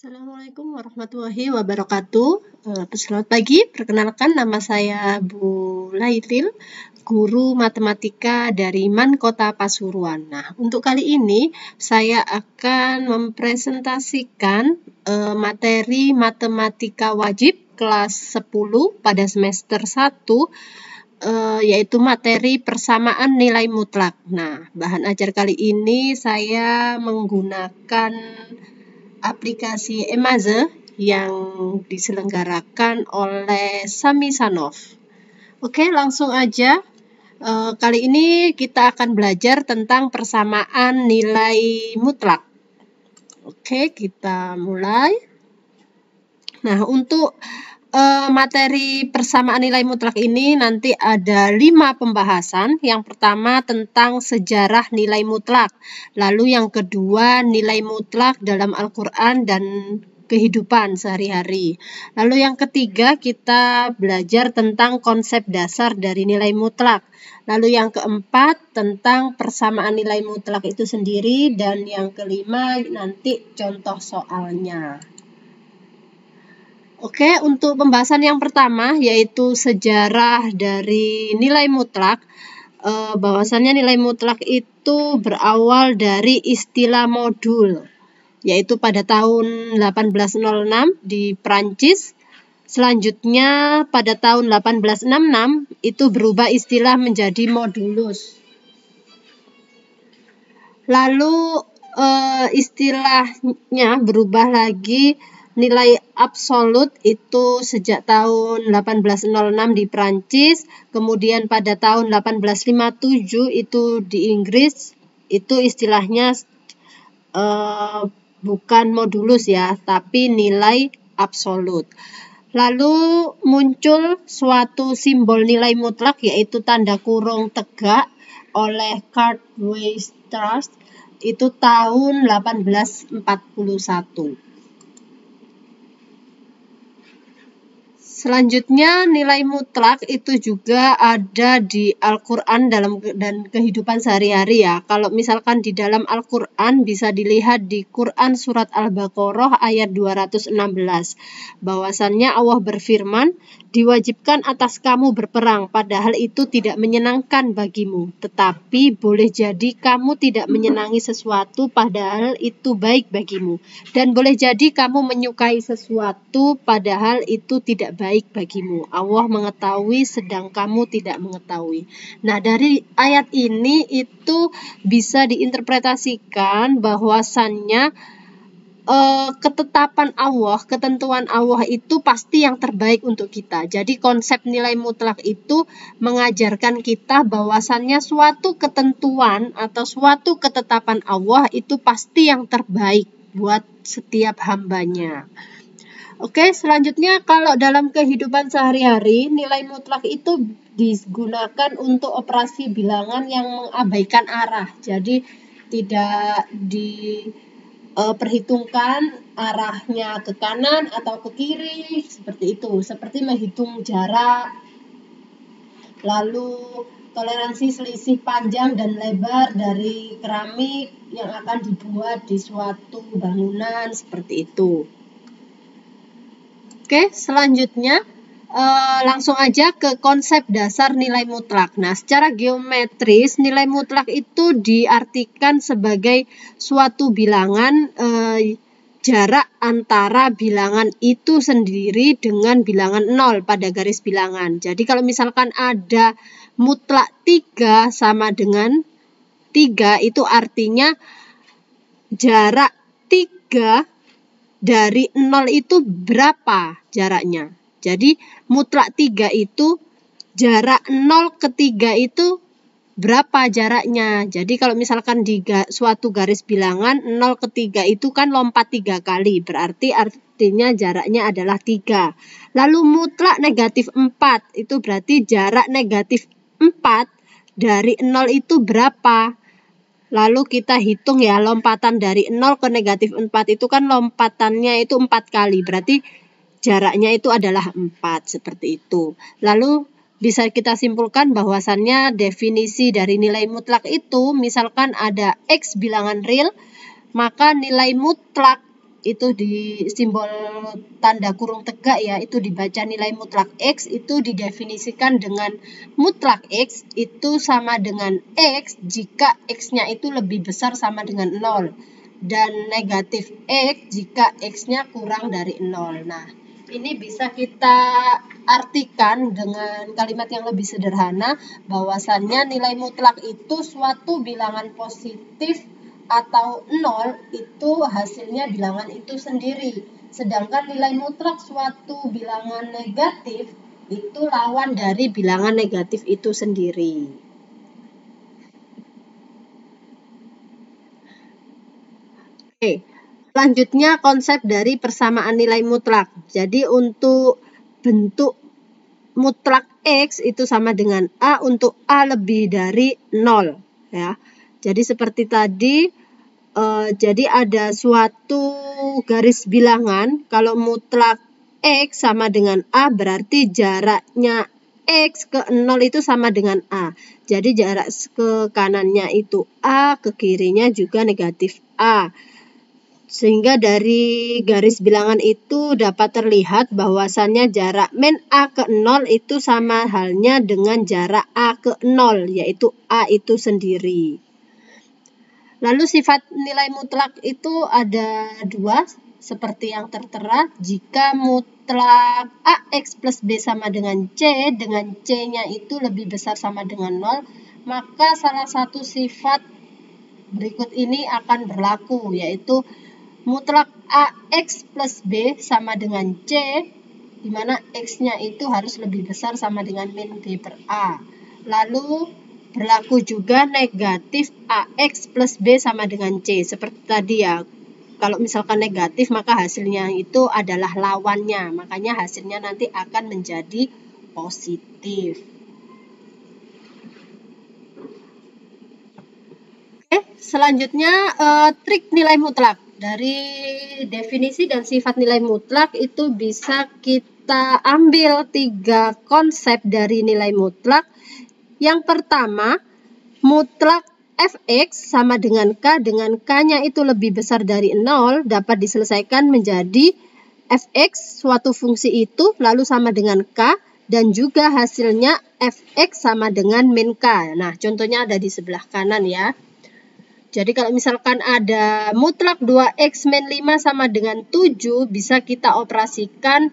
Assalamualaikum warahmatullahi wabarakatuh. Selamat pagi, perkenalkan nama saya Bu Lailil, guru matematika dari MAN Kota Pasuruan. Nah, untuk kali ini saya akan mempresentasikan materi matematika wajib kelas 10 pada semester 1, yaitu materi persamaan nilai mutlak. Nah, bahan ajar kali ini saya menggunakan aplikasi Emaze yang diselenggarakan oleh Sami Sanof. Oke, langsung aja. Kali ini kita akan belajar tentang persamaan nilai mutlak. Oke, kita mulai. Nah, untuk materi persamaan nilai mutlak ini nanti ada 5 pembahasan. Yang pertama tentang sejarah nilai mutlak. Lalu yang kedua nilai mutlak dalam Al-Quran dan kehidupan sehari-hari. Lalu yang ketiga kita belajar tentang konsep dasar dari nilai mutlak. Lalu yang keempat tentang persamaan nilai mutlak itu sendiri. Dan yang kelima nanti contoh soalnya. Oke, untuk pembahasan yang pertama yaitu sejarah dari nilai mutlak. Bahwasannya nilai mutlak itu berawal dari istilah modul, yaitu pada tahun 1806 di Prancis. Selanjutnya pada tahun 1866 itu berubah istilah menjadi modulus. Lalu istilahnya berubah lagi nilai absolut itu sejak tahun 1806 di Prancis, kemudian pada tahun 1857 itu di Inggris, itu istilahnya bukan modulus ya, tapi nilai absolut. Lalu muncul suatu simbol nilai mutlak yaitu tanda kurung tegak oleh Carl Weierstrass itu tahun 1841. Selanjutnya nilai mutlak itu juga ada di Al-Quran dan kehidupan sehari-hari ya. Kalau misalkan di dalam Al-Quran bisa dilihat di Quran surat Al-Baqarah ayat 216. Bahwasannya Allah berfirman, diwajibkan atas kamu berperang padahal itu tidak menyenangkan bagimu. Tetapi boleh jadi kamu tidak menyenangi sesuatu padahal itu baik bagimu. Dan boleh jadi kamu menyukai sesuatu padahal itu tidak baik bagimu. Allah mengetahui sedang kamu tidak mengetahui. Nah, dari ayat ini itu bisa diinterpretasikan bahwasannya ketetapan Allah, ketentuan Allah itu pasti yang terbaik untuk kita. Jadi konsep nilai mutlak itu mengajarkan kita bahwasannya suatu ketentuan atau suatu ketetapan Allah itu pasti yang terbaik buat setiap hambanya. Oke, selanjutnya kalau dalam kehidupan sehari-hari nilai mutlak itu digunakan untuk operasi bilangan yang mengabaikan arah. Jadi tidak diperhitungkan arahnya ke kanan atau ke kiri seperti itu. Seperti menghitung jarak, lalu toleransi selisih panjang dan lebar dari keramik yang akan dibuat di suatu bangunan seperti itu. Oke, selanjutnya langsung aja ke konsep dasar nilai mutlak. Nah, secara geometris nilai mutlak itu diartikan sebagai suatu bilangan jarak antara bilangan itu sendiri dengan bilangan 0 pada garis bilangan. Jadi kalau misalkan ada mutlak 3 sama dengan 3 itu artinya jarak 3 dari 0 itu berapa jaraknya. Jadi mutlak 3 itu jarak 0 ke 3 itu berapa jaraknya. Jadi kalau misalkan di suatu garis bilangan 0 ke 3 itu kan lompat 3 kali. Berarti artinya jaraknya adalah 3. Lalu mutlak negatif 4 itu berarti jarak negatif 4 dari 0 itu berapa. Lalu kita hitung ya, lompatan dari 0 ke negatif 4 itu kan lompatannya itu 4 kali. Berarti jaraknya itu adalah 4, seperti itu. Lalu bisa kita simpulkan bahwasannya definisi dari nilai mutlak itu, misalkan ada X bilangan real, maka nilai mutlak itu di simbol tanda kurung tegak ya, itu dibaca nilai mutlak X itu didefinisikan dengan mutlak X itu sama dengan X jika X-nya itu lebih besar sama dengan 0 dan negatif X jika X-nya kurang dari 0. Nah, ini bisa kita artikan dengan kalimat yang lebih sederhana bahwasannya nilai mutlak itu suatu bilangan positif atau 0 itu hasilnya bilangan itu sendiri. Sedangkan nilai mutlak suatu bilangan negatif itu lawan dari bilangan negatif itu sendiri. Oke, selanjutnya konsep dari persamaan nilai mutlak. Jadi untuk bentuk mutlak X itu sama dengan A untuk A lebih dari 0 ya. Jadi seperti tadi, jadi ada suatu garis bilangan, kalau mutlak X sama dengan A berarti jaraknya X ke 0 itu sama dengan A. Jadi jarak ke kanannya itu A, ke kirinya juga negatif A. Sehingga dari garis bilangan itu dapat terlihat bahwasannya jarak min A ke 0 itu sama halnya dengan jarak A ke 0, yaitu A itu sendiri. Lalu sifat nilai mutlak itu ada dua, seperti yang tertera. Jika mutlak AX plus B sama dengan C-nya itu lebih besar sama dengan 0, maka salah satu sifat berikut ini akan berlaku, yaitu mutlak AX plus B sama dengan C, di mana X-nya itu harus lebih besar sama dengan min B per A. Lalu berlaku juga negatif AX plus B sama dengan C. Seperti tadi ya, kalau misalkan negatif maka hasilnya itu adalah lawannya. Makanya hasilnya nanti akan menjadi positif. Oke, selanjutnya trik nilai mutlak. Dari definisi dan sifat nilai mutlak itu bisa kita ambil 3 konsep dari nilai mutlak. Yang pertama, mutlak fx sama dengan K-nya itu lebih besar dari 0 dapat diselesaikan menjadi fx suatu fungsi itu lalu sama dengan K dan juga hasilnya fx sama dengan min K. Nah, contohnya ada di sebelah kanan ya. Jadi kalau misalkan ada mutlak 2x min 5 sama dengan 7, bisa kita operasikan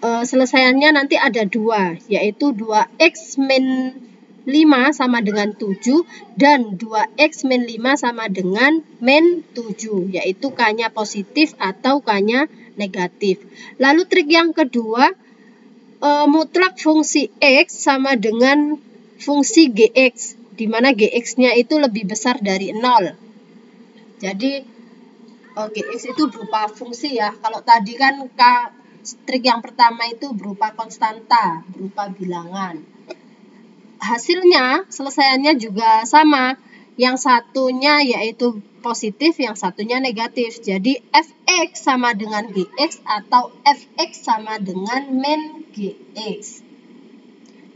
selesaiannya nanti ada 2, yaitu 2x min 5 sama dengan 7 dan 2x min 5 sama dengan min 7, yaitu K-nya positif atau K-nya negatif. Lalu trik yang kedua, mutlak fungsi X sama dengan fungsi Gx, di mana Gx-nya itu lebih besar dari 0. Jadi Gx itu berupa fungsi ya. Kalau tadi kan trik yang pertama itu berupa konstanta, berupa bilangan. Hasilnya, selesaiannya juga sama. Yang satunya yaitu positif, yang satunya negatif. Jadi fx sama dengan Gx atau fx sama dengan min Gx.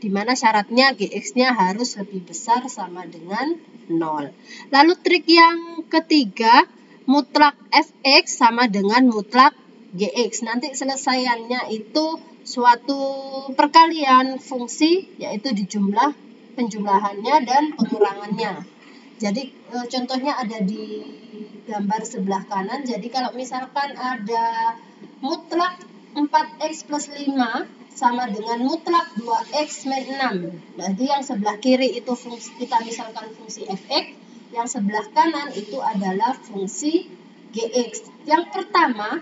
Di mana syaratnya Gx-nya harus lebih besar sama dengan 0. Lalu trik yang ketiga, mutlak fx sama dengan mutlak Gx. Nanti selesaiannya itu suatu perkalian fungsi, yaitu dijumlah penjumlahannya dan pengurangannya. Jadi contohnya ada di gambar sebelah kanan. Jadi kalau misalkan ada mutlak 4x plus 5 sama dengan mutlak 2x min 6. Berarti yang sebelah kiri itu fungsi, kita misalkan fungsi fx, yang sebelah kanan itu adalah fungsi gx. Yang pertama,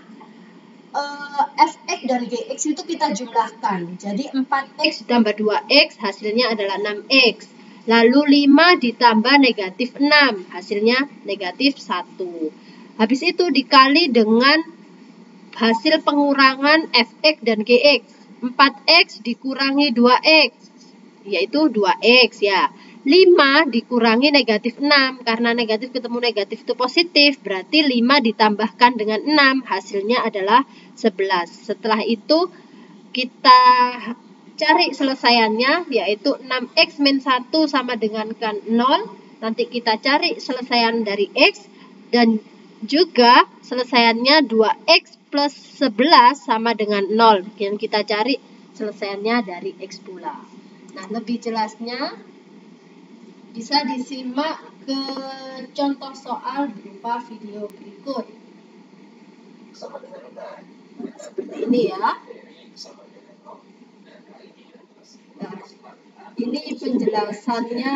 fx dan gx itu kita jumlahkan. Jadi 4x ditambah 2x hasilnya adalah 6x. Lalu 5 ditambah negatif 6 hasilnya negatif 1. Habis itu dikali dengan hasil pengurangan fx dan gx. 4x dikurangi 2x, yaitu 2x ya. 5 dikurangi negatif 6, karena negatif ketemu negatif itu positif, berarti 5 ditambahkan dengan 6, hasilnya adalah 11. Setelah itu kita cari selesaiannya, yaitu 6x min 1 sama dengan 0. Nanti kita cari selesaian dari x, dan Juga selesaiannya 2x plus 11 sama dengan 0. Yang kita cari selesaiannya dari x pula. Nah, lebih jelasnya bisa disimak ke contoh soal berupa video berikut. Seperti ini ya. Nah, ini penjelasannya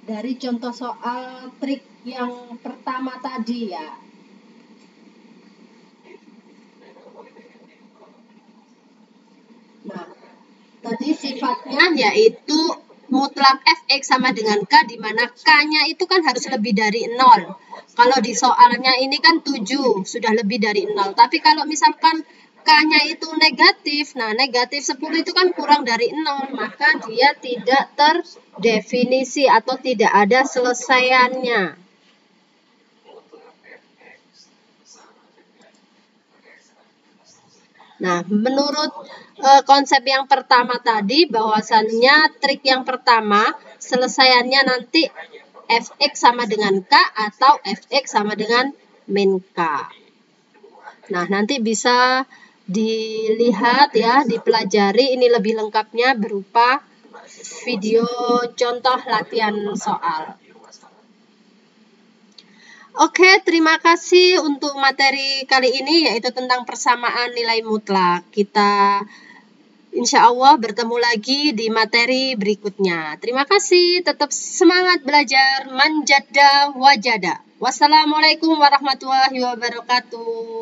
dari contoh soal trik yang pertama tadi ya. Nah, tadi sifatnya yaitu mutlak fx sama dengan k, di mana k-nya itu kan harus lebih dari 0. Kalau di soalnya ini kan 7, sudah lebih dari 0. Tapi kalau misalkan k-nya itu negatif, nah negatif 10 itu kan kurang dari 0, maka dia tidak terdefinisi atau tidak ada selesaiannya. Nah, menurut konsep yang pertama tadi, bahwasannya trik yang pertama selesaiannya nanti fx sama dengan k atau fx sama dengan min k. Nah, nanti bisa dilihat ya, dipelajari, ini lebih lengkapnya berupa video contoh latihan soal. Oke, terima kasih untuk materi kali ini, yaitu tentang persamaan nilai mutlak. Kita insya Allah bertemu lagi di materi berikutnya. Terima kasih, tetap semangat belajar, manjada wajada. Wassalamualaikum warahmatullahi wabarakatuh.